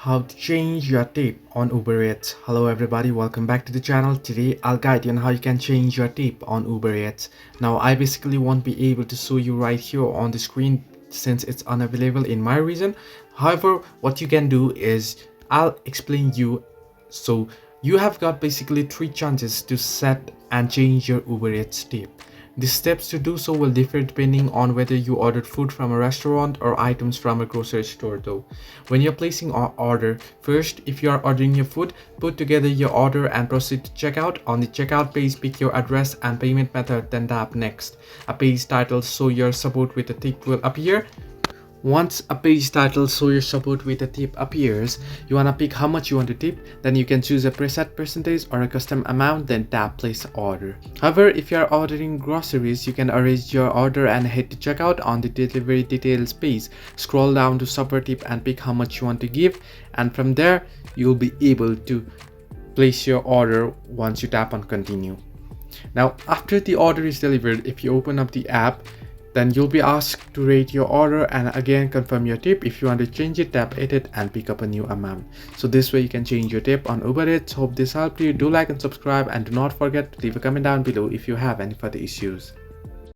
How to change your tip on Uber Eats. Hello everybody, welcome back to the channel. Today I'll guide you on how you can change your tip on Uber Eats. Now I basically won't be able to show you right here on the screen since it's unavailable in my region. However, what you can do is I'll explain you. So you have got basically 3 chances to set and change your Uber Eats tip. The steps to do so will differ depending on whether you ordered food from a restaurant or items from a grocery store though. When you're placing an order, first if you are ordering your food, put together your order and proceed to checkout. On the checkout page, pick your address and payment method, then tap next. A page titled "Show Your Support with a Tip" will appear. Once a page title "Show Your Support with a Tip" appears, you wanna pick how much you want to tip, then you can choose a preset percentage or a custom amount, then tap place order. However, if you are ordering groceries, you can arrange your order and head to checkout. On the delivery details page, scroll down to support tip and pick how much you want to give, and from there you'll be able to place your order once you tap on continue. Now after the order is delivered, if you open up the app, then you'll be asked to rate your order and again confirm your tip. If you want to change it, tap edit and pick up a new amount. So this way you can change your tip on Uber Eats. Hope this helped you. Do like and subscribe, and do not forget to leave a comment down below if you have any further issues.